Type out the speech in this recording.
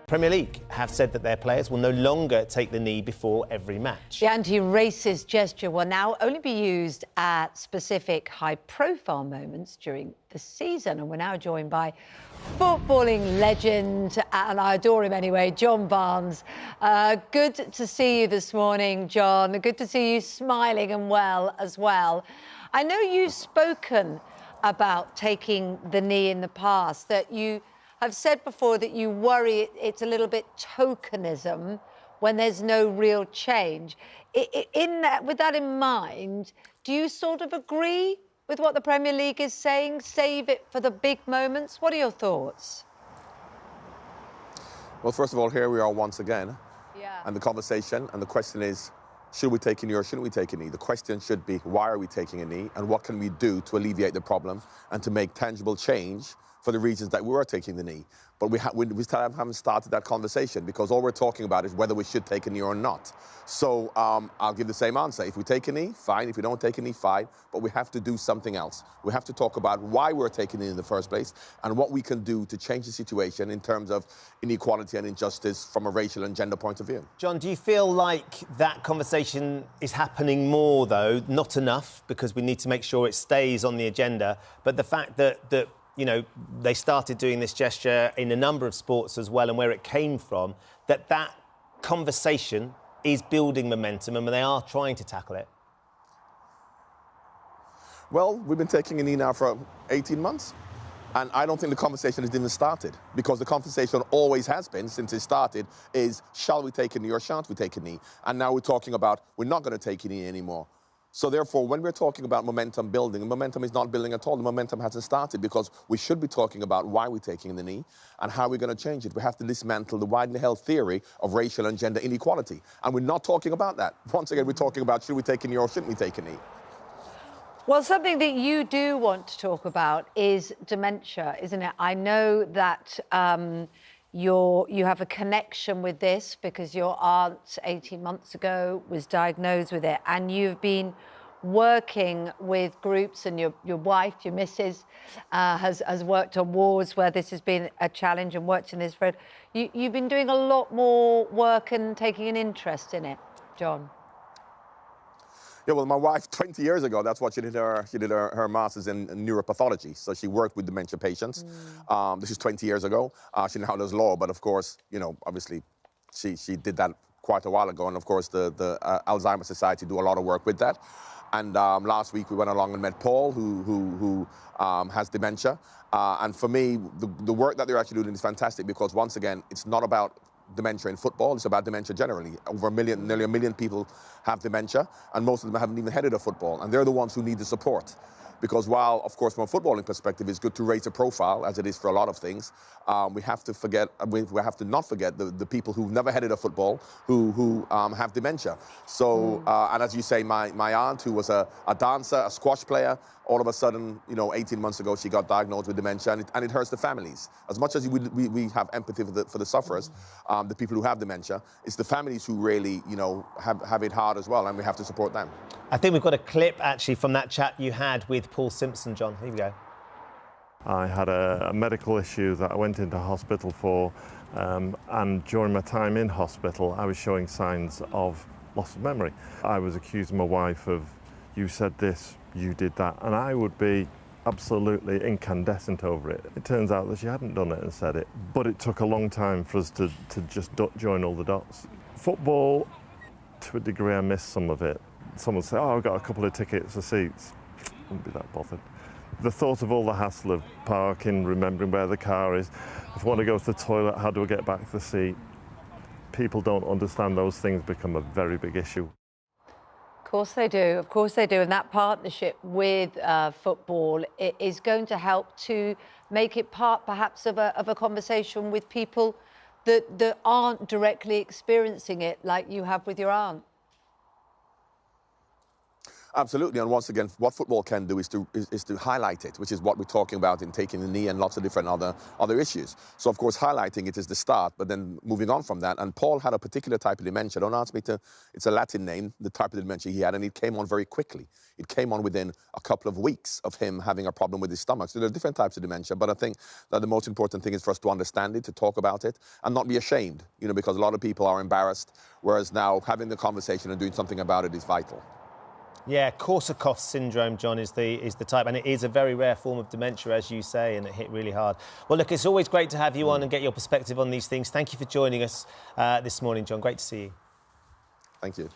Premier League have said that their players will no longer take the knee before every match. The anti-racist gesture will now only be used at specific high-profile moments during the season. And we're now joined by footballing legend, and I adore him anyway, John Barnes. Good to see you this morning, John. Good to see you smiling and well as well. I know you've spoken about taking the knee in the past, that you have said before that you worry it's a little bit tokenism when there's no real change. With that in mind, do you sort of agree with what the Premier League is saying? Save it for the big moments. What are your thoughts? Well, first of all, here we are once again. Yeah. And the conversation and the question is, should we take a knee or shouldn't we take a knee? The question should be, why are we taking a knee and what can we do to alleviate the problem and to make tangible change for the reasons that we are taking the knee. But we still haven't started that conversation because all we're talking about is whether we should take a knee or not. So I'll give the same answer. If we take a knee, fine. If we don't take a knee, fine. But we have to do something else. We have to talk about why we're taking it in the first place and what we can do to change the situation in terms of inequality and injustice from a racial and gender point of view. John, do you feel like that conversation is happening more, though? Not enough, because we need to make sure it stays on the agenda. But the fact that you know, they started doing this gesture in a number of sports as well, and where it came from, that conversation is building momentum and they are trying to tackle it. Well, we've been taking a knee now for 18 months, and I don't think the conversation has even started, because the conversation always has been, since it started, is shall we take a knee or shan't we take a knee? And now we're talking about we're not going to take a knee anymore. So therefore, when we're talking about momentum building, the momentum is not building at all. The momentum hasn't started because we should be talking about why we're taking the knee and how we're going to change it. We have to dismantle the widely held theory of racial and gender inequality. And we're not talking about that. Once again, we're talking about should we take a knee or shouldn't we take a knee? Well, something that you do want to talk about is dementia, isn't it? I know that you have a connection with this because your aunt 18 months ago was diagnosed with it, and you've been working with groups, and your wife, your missus, has worked on wards where this has been a challenge and worked in this for. You've been doing a lot more work and taking an interest in it, John. Yeah, well, my wife, 20 years ago, that's what she did her master's in neuropathology. So she worked with dementia patients. This is 20 years ago. She now does law, but of course, you know, obviously, she did that quite a while ago. And of course, the Alzheimer Society do a lot of work with that. And last week we went along and met Paul, who has dementia. And for me, the work that they're actually doing is fantastic because, once again, it's not about dementia in football, it's about dementia generally. Over nearly a million people have dementia, and most of them haven't even headed a football, and they're the ones who need the support. Because while, of course, from a footballing perspective, it's good to raise a profile, as it is for a lot of things, we have to not forget the people who've never headed a football, who have dementia. So, and as you say, my aunt, who was a dancer, a squash player, all of a sudden, you know, 18 months ago, she got diagnosed with dementia, and it hurts the families. As much as we have empathy for the sufferers, the people who have dementia, it's the families who really, you know, have it hard as well, and we have to support them. I think we've got a clip, actually, from that chat you had with Paul Simpson, John. Here we go. I had a medical issue that I went into hospital for, and during my time in hospital, I was showing signs of loss of memory. I was accusing my wife of, you said this, you did that, and I would be absolutely incandescent over it. It turns out that she hadn't done it and said it, but it took a long time for us to just join all the dots. Football, to a degree, I missed some of it. Someone would say, oh, I've got a couple of tickets or seats. Wouldn't be that bothered. The thought of all the hassle of parking, remembering where the car is, if I want to go to the toilet, how do I get back to the seat? People don't understand those things become a very big issue. Of course they do, of course they do. And that partnership with football is going to help to make it part, perhaps, of a conversation with people that aren't directly experiencing it like you have with your aunt. Absolutely, and once again, what football can do is to highlight it, which is what we're talking about in taking the knee and lots of different other issues. So, of course, highlighting it is the start, but then moving on from that. And Paul had a particular type of dementia. Don't ask me to, it's a Latin name, the type of dementia he had, and it came on very quickly. It came on within a couple of weeks of him having a problem with his stomach. So there are different types of dementia, but I think that the most important thing is for us to understand it, to talk about it, and not be ashamed, you know, because a lot of people are embarrassed, whereas now having the conversation and doing something about it is vital. Yeah, Korsakoff syndrome, John, is the type, and it is a very rare form of dementia, as you say, and it hit really hard. Well, look, it's always great to have you on and get your perspective on these things. Thank you for joining us this morning, John. Great to see you. Thank you.